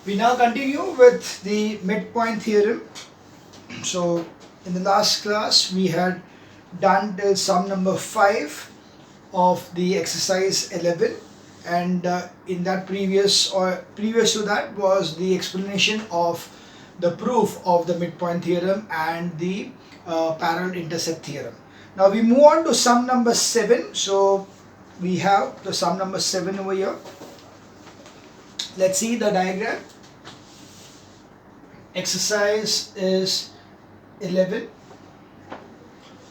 We now continue with the midpoint theorem. So, in the last class, we had done till sum number 5 of the exercise 11, and in that previous to that was the explanation of the proof of the midpoint theorem and the parallel intercept theorem. Now we move on to sum number 7. So we have the sum number 7 over here. Let's see the diagram. Exercise is 11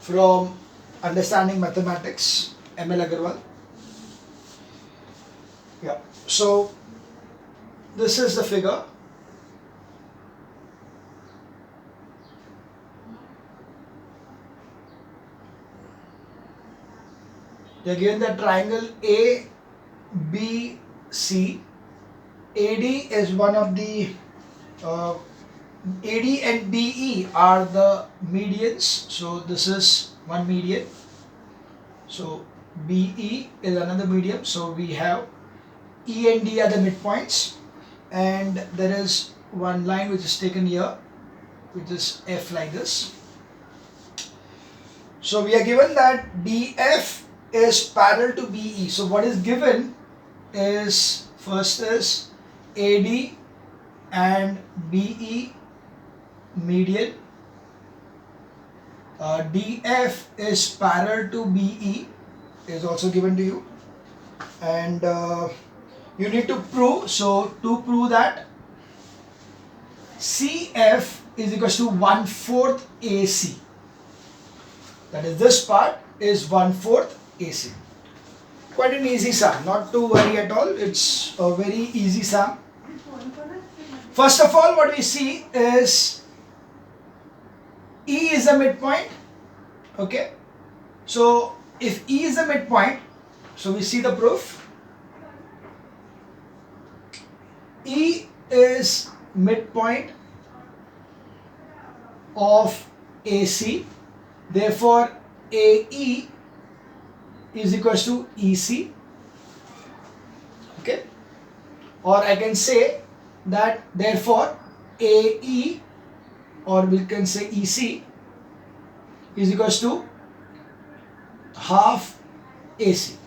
from Understanding Mathematics, ML Agarwal. Yeah, so this is the figure. They are given the triangle ABC. AD is one of the AD and BE are the medians. So this is one median. So BE is another median. So we have E and D are the midpoints, and there is one line which is taken here, which is F like this. So we are given that DF is parallel to BE. So what is given is, first is AD and BE median. DF is parallel to BE is also given to you, and you need to prove. So to prove that CF is equals to 1/4 AC. That is, this part is 1/4 AC. Quite an easy sum, not to worry at all. It's a very easy sum. First of all, what we see is E is a midpoint. Okay, so if E is a midpoint, so we see the proof. E is midpoint of AC, therefore AE is equals to EC. Okay, or I can say that therefore AE, or we can say EC, is equals to half AC,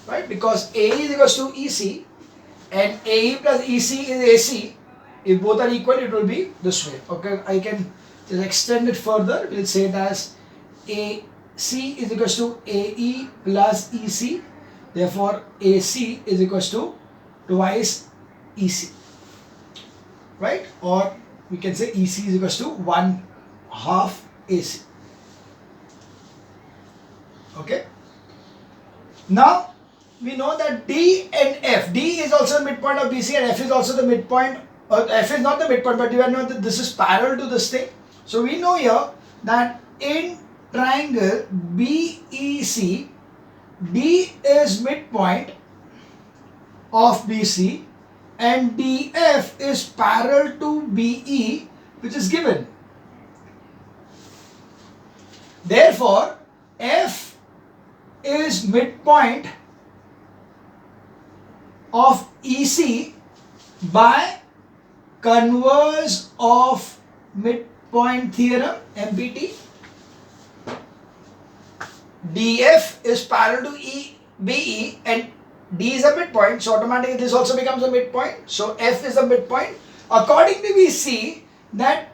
right? Because AE is equals to EC and AE plus EC is AC. If both are equal, it will be this way. Okay, I can just extend it further. We'll say it as AC is equals to AE plus EC. Therefore, AC is equals to twice EC, right? Or we can say EC is equals to 1/2 AC. Okay. Now we know that D and F. D is also the midpoint of BC and F is also the midpoint. F is not the midpoint, but we know that this is parallel to this thing. So we know here that in triangle BEC, D is midpoint of BC and DF is parallel to BE, which is given. Therefore, F is midpoint of EC by converse of midpoint theorem, MPT. DF is parallel to BE and D is a midpoint, so automatically this also becomes a midpoint. So F is a midpoint. Accordingly, we see that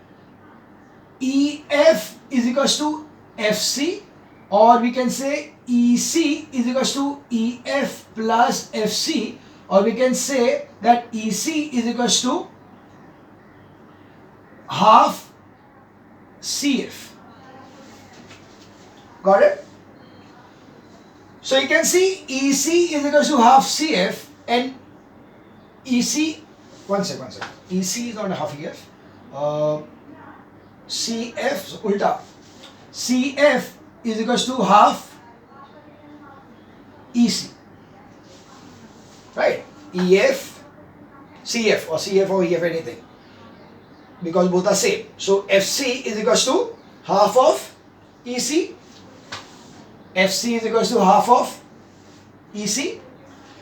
EF is equals to FC, or we can say EC is equals to EF plus FC, or we can say that EC is equals to half CF. Got it? So you can see EC is equals to half CF and EC, one second. EC is not a half EF. CF, so ulta. CF is equals to half EC. Right? EF, CF or EF, anything. Because both are same. So FC is equals to half of EC. FC is equals to half of EC.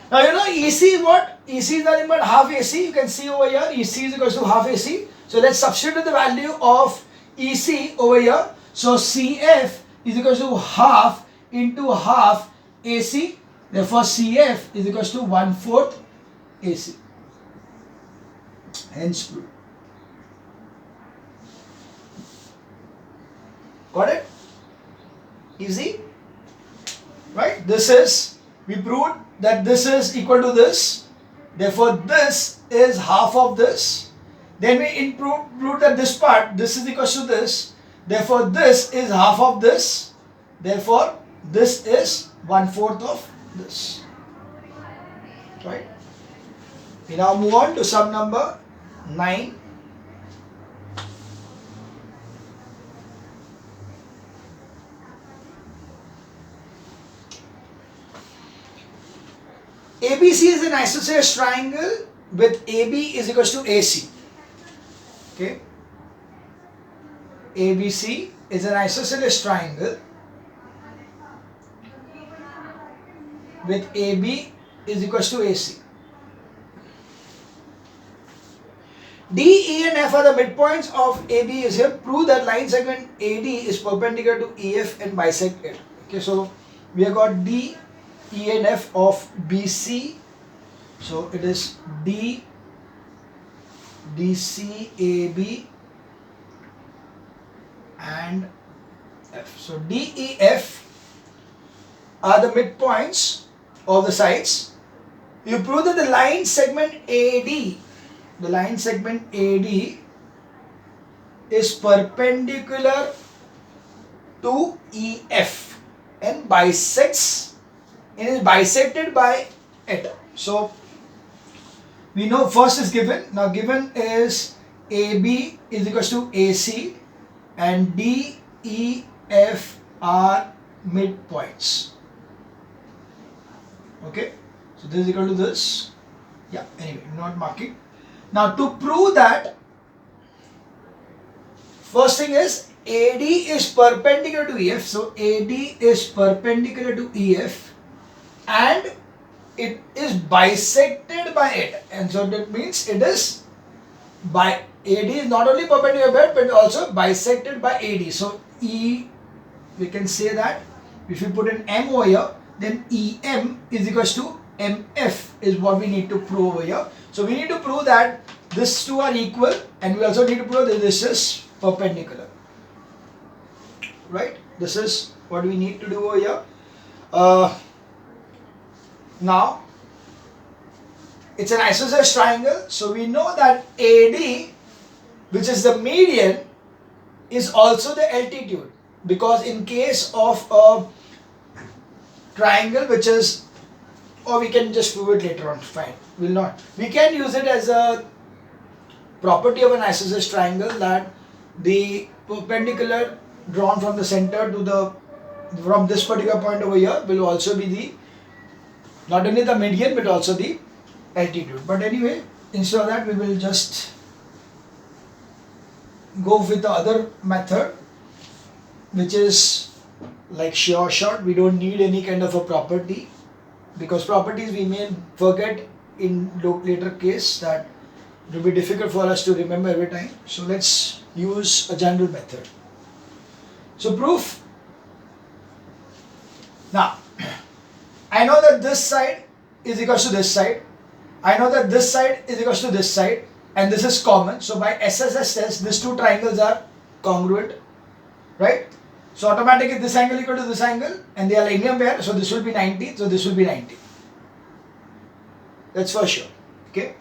Now you know EC is what? EC is nothing but half AC. You can see over here EC is equal to half AC. So let's substitute the value of EC over here. So CF is equal to half into half AC. Therefore CF is equal to 1/4 AC. Hence proved. Got it? Easy? Right? This is, we proved that this is equal to this. Therefore this is half of this. Then we proved that this part, this is equal to this. Therefore this is half of this. Therefore this is 1/4 of this. Right? We now move on to sum number 9. ABC is an isosceles triangle with AB is equal to AC. Okay. ABC is an isosceles triangle with AB is equal to AC. D, E and F are the midpoints of AB is here. Prove that line segment AD is perpendicular to EF and bisect it. Okay, so we have got D, E and F of BC. So it is D, DC, AB and F. So D, E, F are the midpoints of the sides. You prove that the line segment AD, is perpendicular to EF and bisects and is bisected by it. So we know first is given. Now given is AB is equal to AC and D, E, F are midpoints. Okay, so this is equal to this. Yeah, anyway, not marking. Now to prove that, first thing is AD is perpendicular to EF. So AD is perpendicular to EF and it is bisected by it. And so that means it is AD is not only perpendicular but also bisected by AD. So E, we can say that if you put an M over here, then EM is equal to MF is what we need to prove over here. So we need to prove that these two are equal and we also need to prove that this is perpendicular. Right? This is what we need to do over here. Now, it's an isosceles triangle. So we know that AD, which is the median, is also the altitude. Because in case of a triangle which is, or we can just prove it later on, fine, will not. We can use it as a property of an isosceles triangle that the perpendicular drawn from the center to the, from this particular point over here will also be the, not only the median but also the altitude. But anyway, instead of that we will just go with the other method, which is like sure shot. We don't need any kind of a property, because properties we may forget in later case, that it will be difficult for us to remember every time. So let's use a general method. So proof. Now I know that this side is equal to this side. I know that this side is equal to this side, and this is common. So by SSS test, these two triangles are congruent, right? So automatically this angle equal to this angle, and they are linear pair. So this will be 90. So this will be 90. That's for sure. Okay.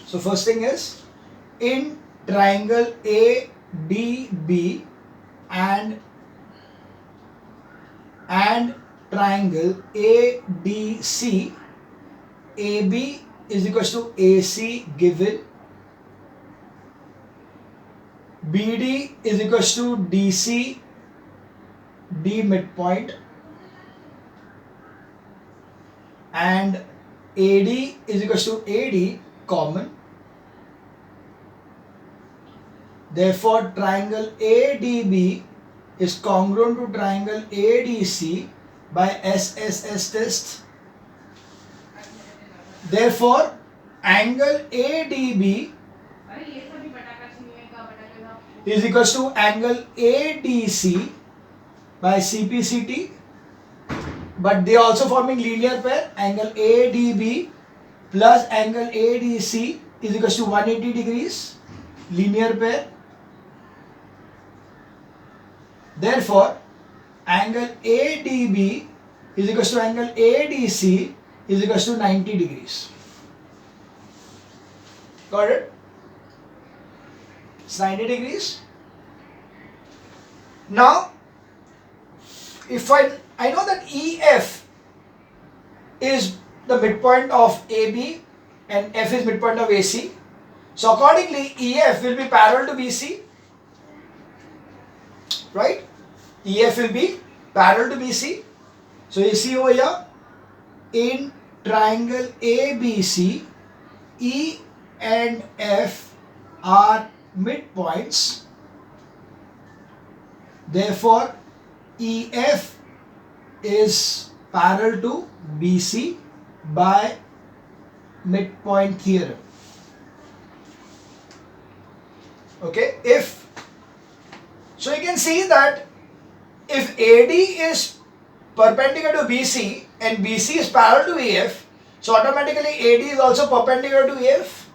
So first thing is, in triangle ADB and triangle ADC, AB is equal to AC given, BD is equal to DC, D midpoint, and AD is equal to AD common. Therefore, triangle ADB is congruent to triangle ADC by SSS test. Therefore, angle ADB is equals to angle ADC by CPCT, but they are also forming linear pair. Angle ADB plus angle ADC is equals to 180 degrees, linear pair. Therefore, angle ADB is equals to angle ADC is equals to 90 degrees. Got it? It's 90 degrees. Now, if I know that EF is the midpoint of AB and F is midpoint of AC. So accordingly, EF will be parallel to BC. Right? EF will be parallel to BC. So you see over here, in triangle ABC, E and F are midpoints. Therefore, EF is parallel to BC by midpoint theorem. Okay, so you can see that if AD is perpendicular to BC and BC is parallel to EF, so automatically AD is also perpendicular to EF.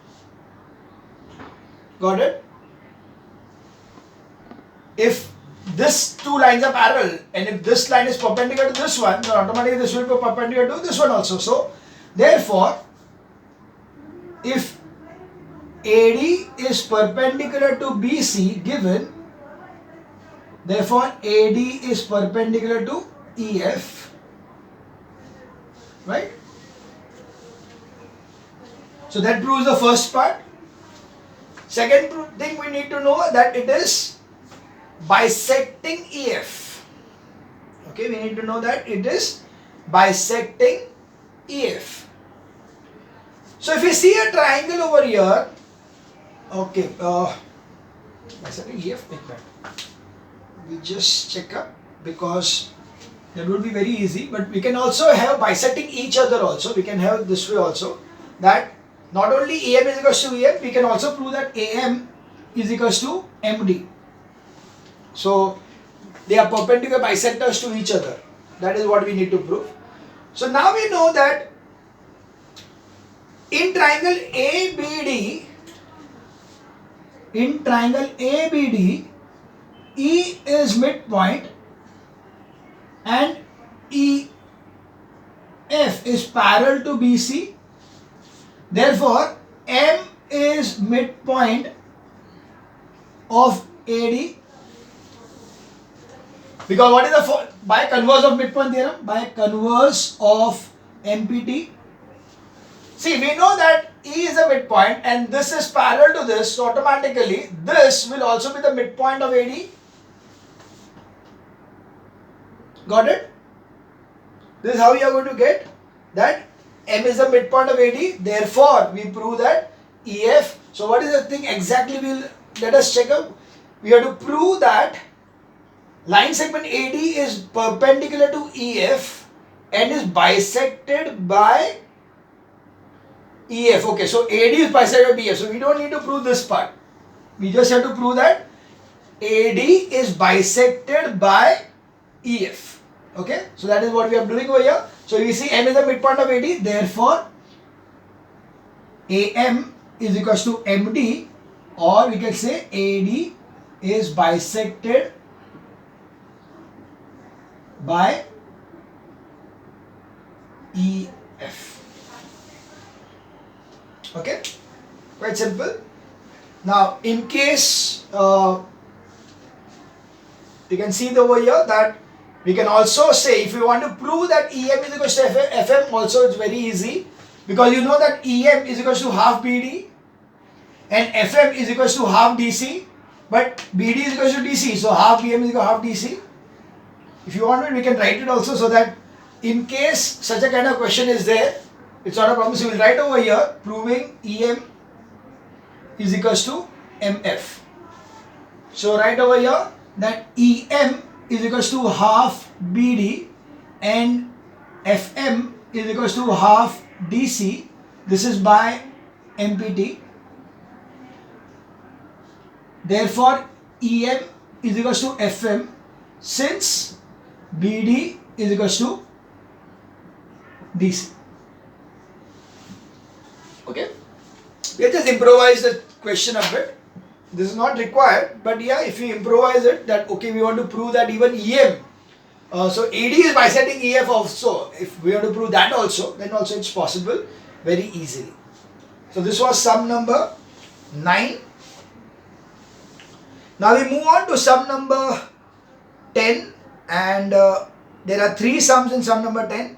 Got it? If these two lines are parallel and if this line is perpendicular to this one, then automatically this will be perpendicular to this one also. So therefore, if AD is perpendicular to BC given, therefore AD is perpendicular to EF, right? So that proves the first part. Second thing we need to know that it is bisecting EF. Okay, we need to know that it is bisecting EF. So if you see a triangle over here, okay, bisecting EF, we just check up because that would be very easy, but we can also have bisecting each other also. We can have this way also, that not only AM is equals to EF, we can also prove that AM is equals to MD. So they are perpendicular bisectors to each other. That is what we need to prove. So now we know that in triangle ABD, E is midpoint and EF is parallel to BC. Therefore, M is midpoint of AD. Because what is the by converse of midpoint theorem? By converse of MPT. See, we know that E is a midpoint and this is parallel to this, so automatically this will also be the midpoint of AD. Got it? This is how you are going to get that M is the midpoint of AD. Therefore, we prove that EF. So what is the thing exactly? Let us check out. We have to prove that line segment AD is perpendicular to EF and is bisected by EF. Okay, so AD is bisected by EF. So we don't need to prove this part. We just have to prove that AD is bisected by EF. Okay, so that is what we are doing over here. So we see M is the midpoint of AD. Therefore, AM is equals to MD, or we can say AD is bisected by EF. Okay, quite simple. Now, in case you can see over here that we can also say, if you want to prove that EM is equal to FM, also it's very easy, because you know that EM is equal to half BD and FM is equal to half DC, but BD is equal to DC, so half BM is equal to half DC. If you want it, we can write it also, so that in case such a kind of question is there, it's not a problem. So we will write over here proving EM is equal to MF. So write over here that EM is equal to half BD and FM is equal to half DC. This is by MPT. Therefore, EM is equals to FM since BD is equals to DC. Okay, we have just improvised the question a bit. This is not required, but yeah, if you improvise it, that okay, we want to prove that even EM. So AD is bisecting EF also. If we want to prove that also, then also it's possible very easily. So this was sum number 9. Now we move on to sum number 10, and there are 3 sums in sum number 10.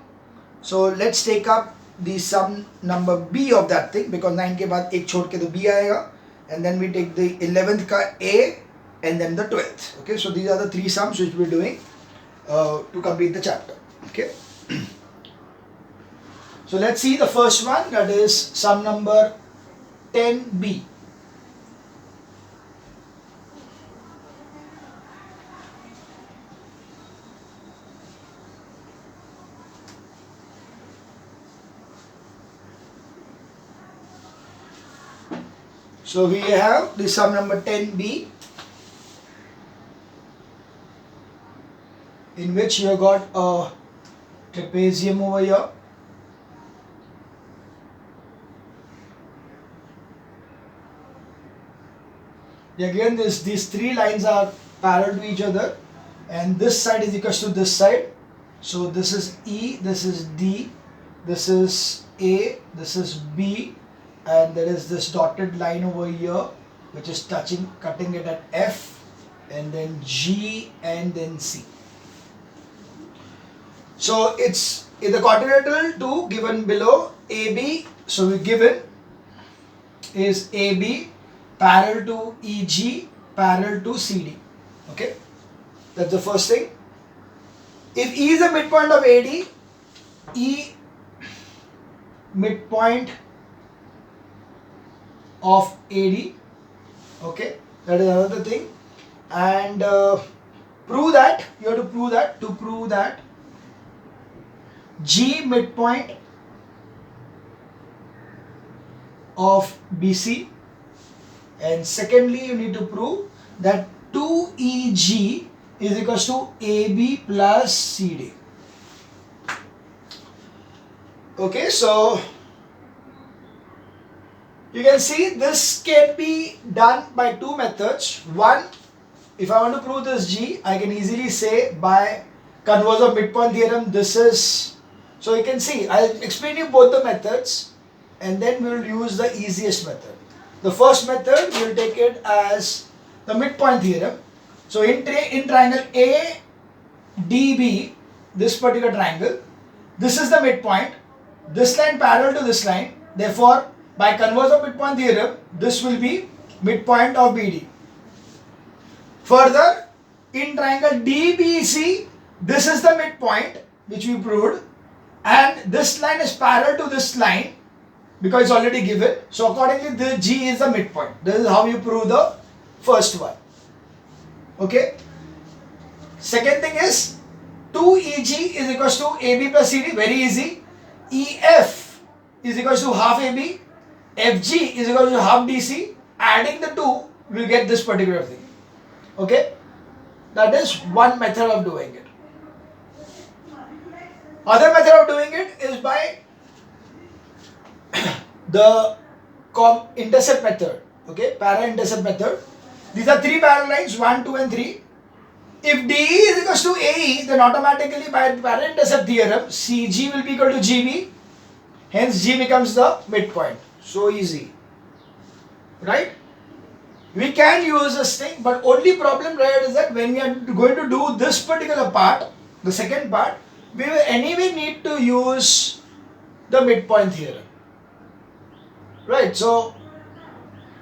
So let's take up the sum number B of that thing, because 9 के बाद एक छोड़ के तो B आएगा, and then we take the 11th का A and then the 12th. Okay, so these are the 3 sums which we're doing to complete the chapter. Okay. So let's see the first one, that is sum number 10B. So we have the sum number 10B, in which you have got a trapezium over here. Again, these 3 lines are parallel to each other, and this side is equal to this side. So this is E, this is D, this is A, this is B, and there is this dotted line over here which is cutting it at F, and then G, and then C. So it's in the quadrilateral 2 given below AB. So we given is AB parallel to EG parallel to CD. Okay, that's the first thing. If E is the midpoint of AD, E midpoint of AD. Okay, that is another thing. And prove that, you have to prove that, G midpoint of BC, and secondly you need to prove that 2EG is equals to AB plus CD. Okay, so you can see this can be done by 2 methods. One, if I want to prove this G, I can easily say by converse of midpoint theorem, this is, so you can see, I'll explain you both the methods, and then we will use the easiest method. The first method, we will take it as the midpoint theorem. So in triangle ADB, this particular triangle, this is the midpoint, this line parallel to this line, therefore by converse of midpoint theorem, this will be midpoint of BD. Further, in triangle DBC, this is the midpoint which we proved, and this line is parallel to this line because it's already given. So accordingly, the G is the midpoint. This is how you prove the first one. Okay. Second thing is 2EG is equals to AB plus CD. Very easy. EF is equals to half AB. FG is equal to half DC. Adding the 2, we'll get this particular thing. Okay. That is one method of doing it. Other method of doing it is by the intercept method. Okay, para-intercept method. These are 3 parallel lines, 1, 2 and 3. If DE is equals to AE, then automatically by para-intercept theorem, CG will be equal to GB. Hence G becomes the midpoint. So easy. Right? We can use this thing, but only problem right is that when we are going to do this particular part, the second part, we will anyway need to use the midpoint theorem. Right? So,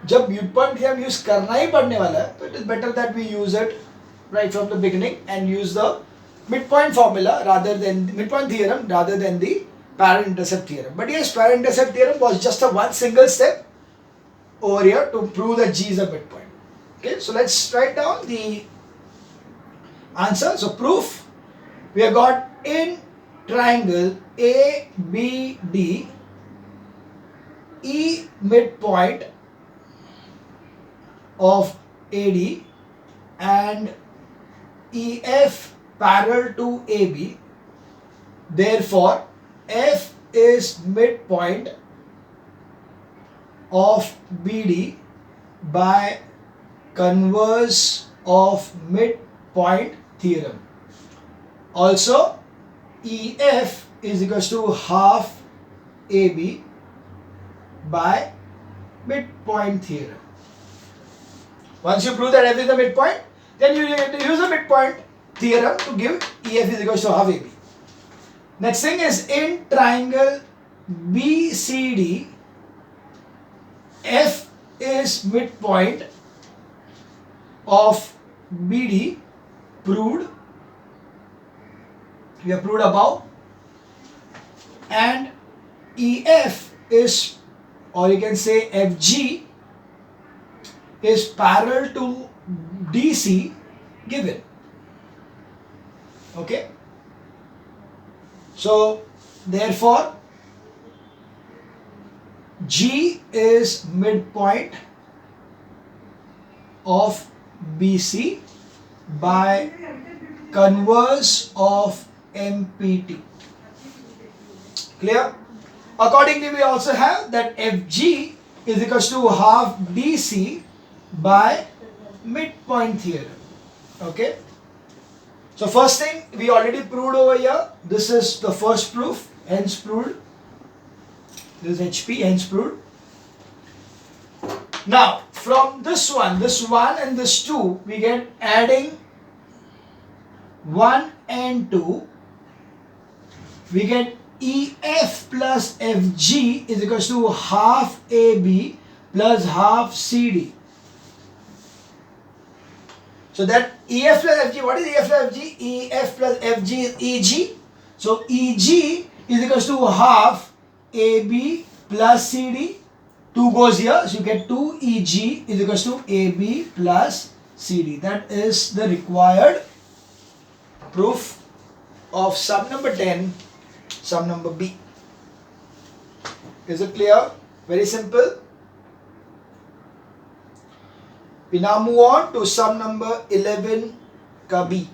जब midpoint theorem use करना ही पड़ने वाला है, तो it is better that we use it right from the beginning and use the midpoint formula rather than midpoint theorem rather than the para-intercept theorem. But yes, para-intercept theorem was just a one single step over here to prove that G is a midpoint. Okay, so let's write down the answer. So proof, we have got in triangle ABD, E midpoint of AD and EF parallel to AB. Therefore, F is midpoint of BD by converse of midpoint theorem. Also, EF is equals to half AB by midpoint theorem. Once you prove that F is the midpoint, then you use the midpoint theorem to give EF is equals to half AB. Next thing is in triangle BCD, F is midpoint of BD, proved. We have proved above. And EF is, or you can say FG is parallel to DC given. Okay. So therefore G is midpoint of BC by converse of MPT. Clear? Accordingly, we also have that FG is equals to half DC by midpoint theorem. Okay. So first thing we already proved over here. This is the first proof, hence proved. This is HP, hence proved. Now from this one and this 2, we get adding 1 and 2. We get EF plus FG is equals to half AB plus half CD. So that EF plus FG, what is EF plus FG? EF plus FG is EG. So EG is equals to half AB plus CD. 2 goes here, so you get 2 EG is equals to AB plus CD. That is the required proof of sum number 10, sum number B. Is it clear? Very simple. We now move on to sum number 11 ka B.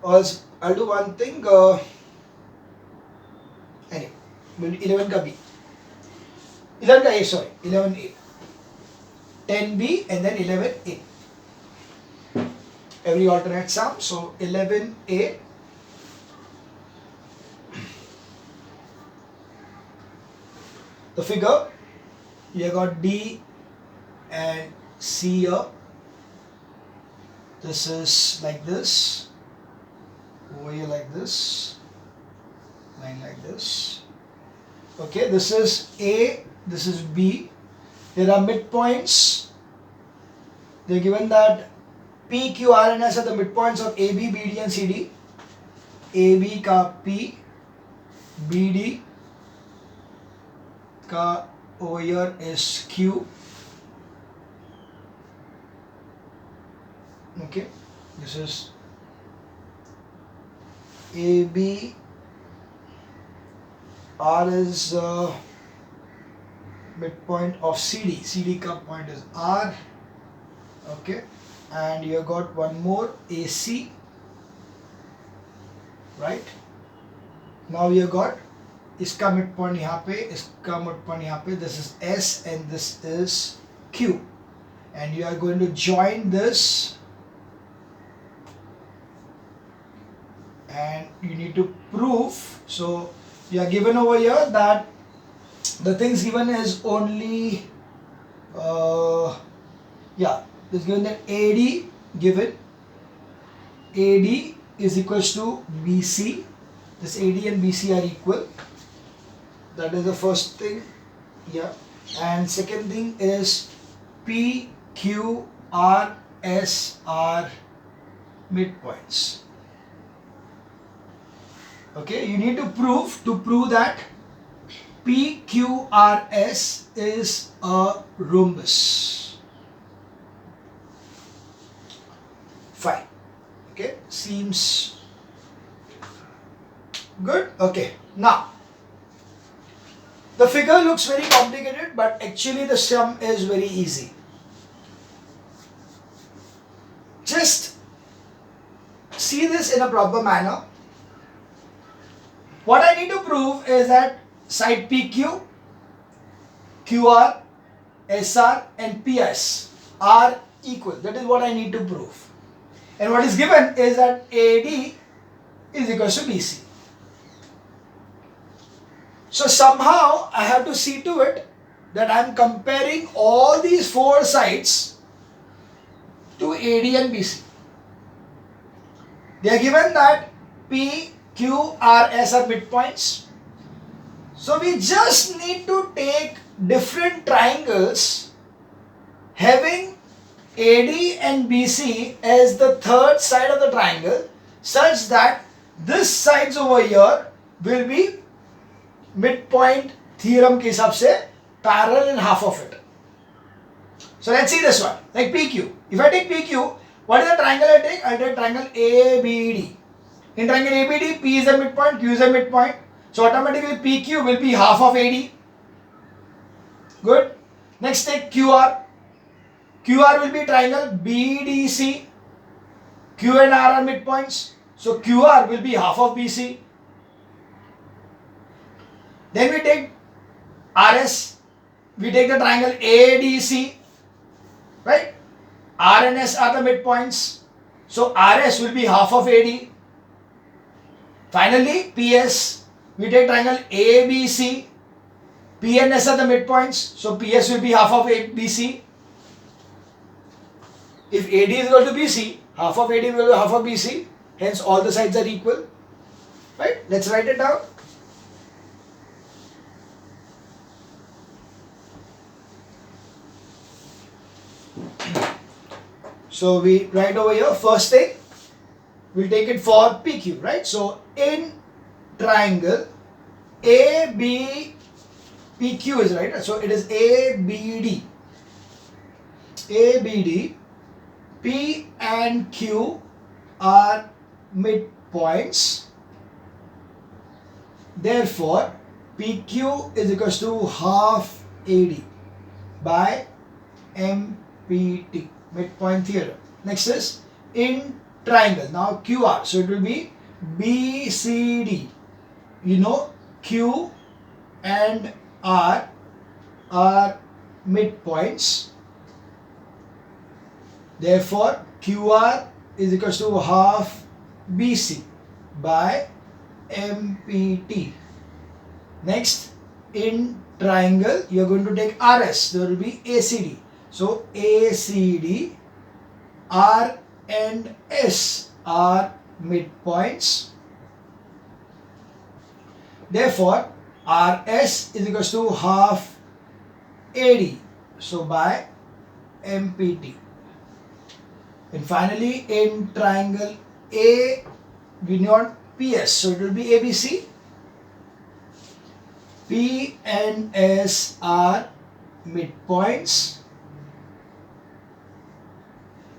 Also, I'll do one thing. Anyway, 11 ka B. 11 ka A, sorry. 11A. 10B and then 11A. Every alternate sum. So 11A. The figure, you got D and C here. This is like this. Over here like this. Line like this. Okay, this is A, this is B. There are midpoints. They are given that P, Q, R and S are the midpoints of AB, BD and CD. AB ka P, BD ka over here is Q. Okay, this is AB. R is midpoint of CD. CD ka point is R. Okay, and you got one more AC. Right. Now you got इसका midpoint यहाँ पे, इसका midpoint यहाँ पे. This is S and this is Q, and you are going to join this, and you need to prove. So you are given over here that the things given is only it's given that AD given. AD is equals to BC. This AD and BC are equal. That is the first thing. Yeah. And second thing is P, Q, R, S are midpoints. Okay, you need to prove that PQRS is a rhombus. Fine. Okay, seems good. Okay, now The figure looks very complicated, but actually the sum is very easy. Just see this in a proper manner. What I need to prove is that side PQ, QR, SR and PS are equal. That is what I need to prove. And what is given is that AD is equals to BC. So somehow I have to see to it that I am comparing all these four sides to AD and BC. They are given that P, Q, R, S are midpoints. So we just need to take different triangles having AD and BC as the third side of the triangle, such that this sides over here will be midpoint theorem के हिसाब से parallel in half of it. So let's see this one, like PQ. If I take PQ, what is the triangle I take? I take triangle ABD. In triangle ABD, P is a midpoint, Q is a midpoint. So automatically PQ will be half of AD. Good. Next take QR. QR will be triangle BDC. Q and R are midpoints. So QR will be half of BC. Then we take RS. We take the triangle ADC. Right? R and S are the midpoints. So RS will be half of AD. Finally, PS. We take triangle ABC. P and S are the midpoints. So PS will be half of BC. If AD is equal to BC, half of AD will be half of BC. Hence, all the sides are equal. Right? Let's write it down. So we write over here, first thing, we'll take it for PQ, right? So in triangle AB, PQ is right. So it is ABD. ABD, P and Q are midpoints. Therefore, PQ is equals to half AD by MPT. Midpoint theorem. Next is in triangle. Now QR. So it will be BCD. You know Q and R are midpoints. Therefore QR is equals to half BC by MPT. Next, in triangle you are going to take RS. There will be ACD. So ACD, R and S are midpoints. Therefore, RS is equals to half AD. So by MPT. And finally, in triangle A, we want PS. So it will be ABC. P and S are midpoints.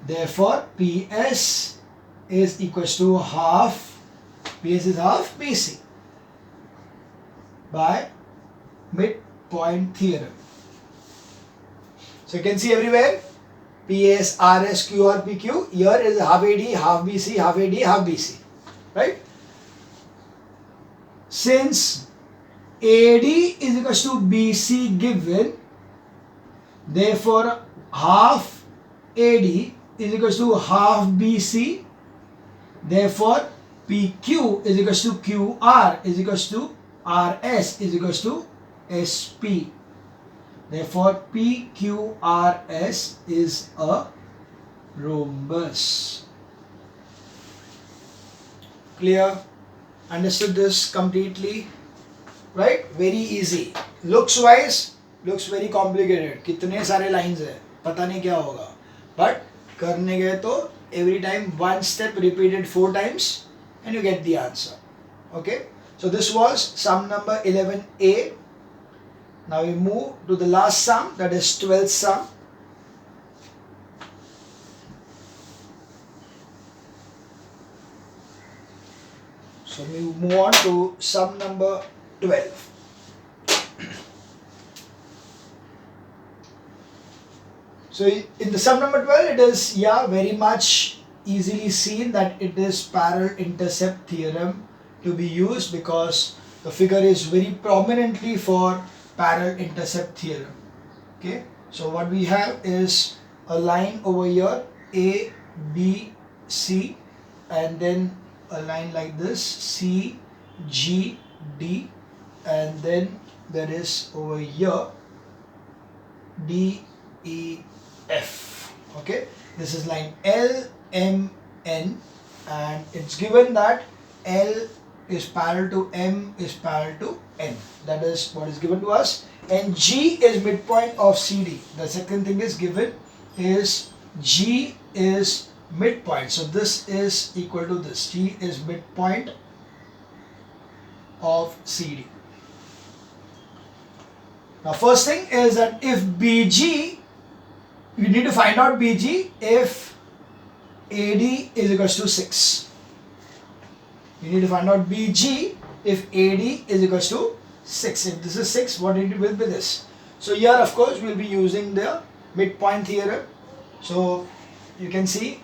Therefore, PS is equals to half, PS is half BC by midpoint theorem. So you can see everywhere, PS, RS, QR, PQ, here is half AD, half BC, half AD, half BC, right? Since AD is equals to BC given, therefore half AD is equals to half BC. Therefore, PQ is equals to QR is equals to RS is equals to SP. Therefore, PQRS is a rhombus. Clear? Understood this completely? Right? Very easy. Looks wise, looks very complicated. कितने सारे lines है, पता नहीं क्या होगा. But करने गए तो every time one step repeated 4 times and you get the answer. Okay? So this was sum number 11A. Now we move to the last sum, that is 12th sum. So we move on to sum number 12. So in the sum number 12, it is very much easily seen that it is parallel intercept theorem to be used, because the figure is very prominently for parallel intercept theorem. Okay, so what we have is a line over here, A, B, C, and then a line like this, C, G, D, and then there is over here D, E, F. Okay, this is line L, M, N, and it's given that L is parallel to M is parallel to N. That is what is given to us. And G is midpoint of CD. The second thing is given is G is midpoint. So this is equal to this. G is midpoint of CD. Now first thing is that if BG, you need to find out BG if AD is equals to 6. You need to find out BG if AD is equals to 6. If this is 6, what it will be this? So here of course we will be using the midpoint theorem. So you can see.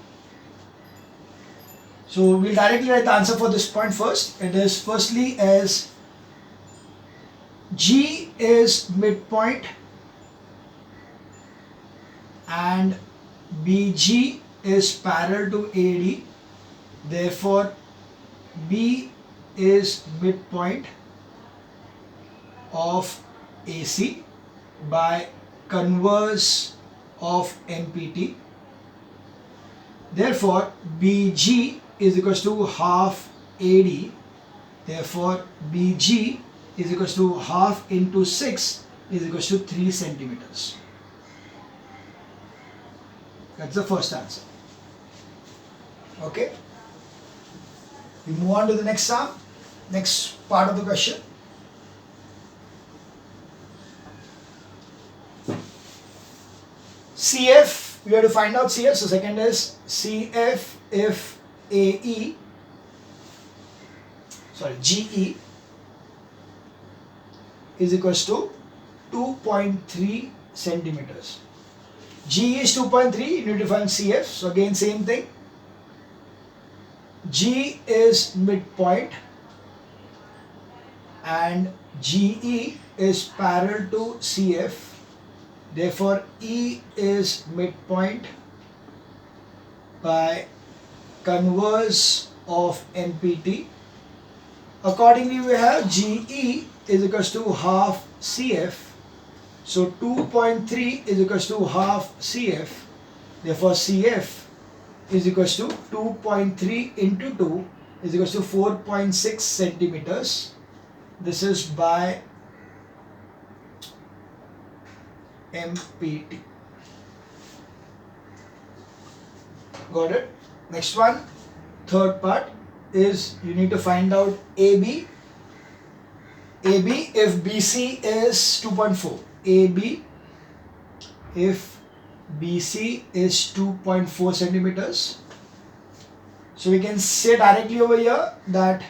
So we'll directly write the answer for this point first. It is firstly as G is midpoint and BG is parallel to AD. Therefore B is midpoint of AC by converse of MPT. Therefore BG is equals to half AD. Therefore BG is equals to half into 6 is equals to 3 centimeters. That's the first answer. Okay. We move on to the next sum, next part of the question. CF, we have to find out CF. So second is CF if GE is equals to 2.3 centimeters. G is 2.3, you need to find CF. So again same thing. G is midpoint and GE is parallel to CF. Therefore E is midpoint by converse of MPT. Accordingly we have GE is equals to half CF. So 2.3 is equals to half CF. Therefore CF is equals to 2.3 into 2 is equals to 4.6 centimeters. This is by MPT. Got it? Next one, third part is you need to find out AB. AB if BC is 2.4. AB if BC is 2.4 centimeters. So we can say directly over here that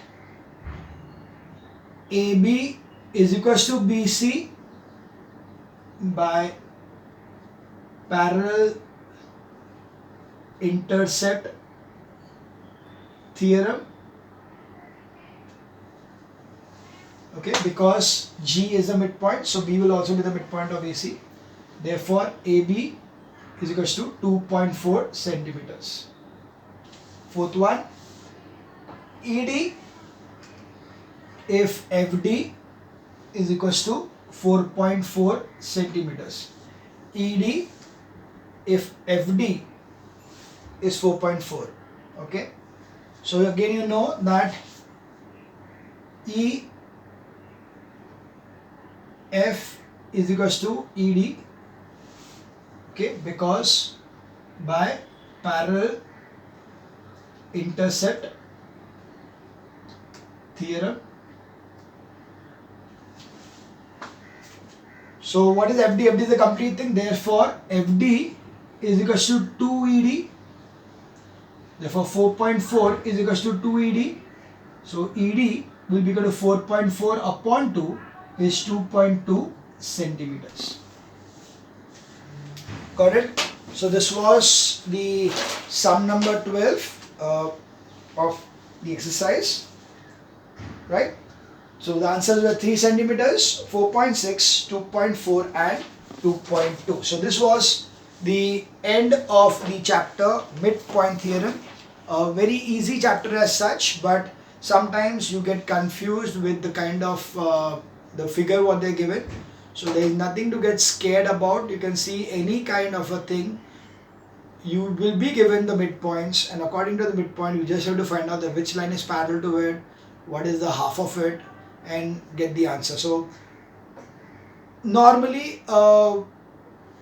AB is equals to BC by parallel intercept theorem. Okay, because G is the midpoint, so B will also be the midpoint of AC. Therefore AB is equals to 2.4 centimeters. Fourth one, ED if FD is equals to 4.4 centimeters. ED if FD is 4.4. Okay, so again you know that EF is equals to ED. Okay, because by parallel intercept theorem. So what is FD? FD is the complete thing. Therefore FD is equals to 2ED. Therefore 4.4 is equals to 2ED. So ED will be equal to 4.4 upon 2 is 2.2 centimeters. Got it? So this was the sum number 12 of the exercise, right? So the answers were 3 centimeters, 4.6, 2.4 and 2.2. So this was the end of the chapter midpoint theorem. A very easy chapter as such, but sometimes you get confused with the kind of the figure what they're given. So there is nothing to get scared about. You can see any kind of a thing. You will be given the midpoints, and according to the midpoint you just have to find out that which line is parallel to it, what is the half of it, and get the answer. So normally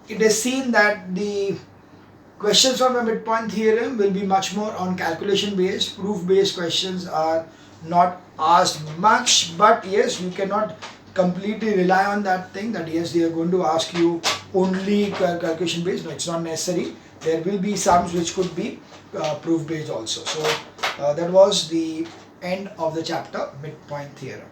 it is seen that the questions from the midpoint theorem will be much more on calculation based. Proof based questions are not asked much, but yes, you cannot completely rely on that thing that yes, they are going to ask you only calculation based. No, it's not necessary. There will be sums which could be proof based also. So that was the end of the chapter midpoint theorem.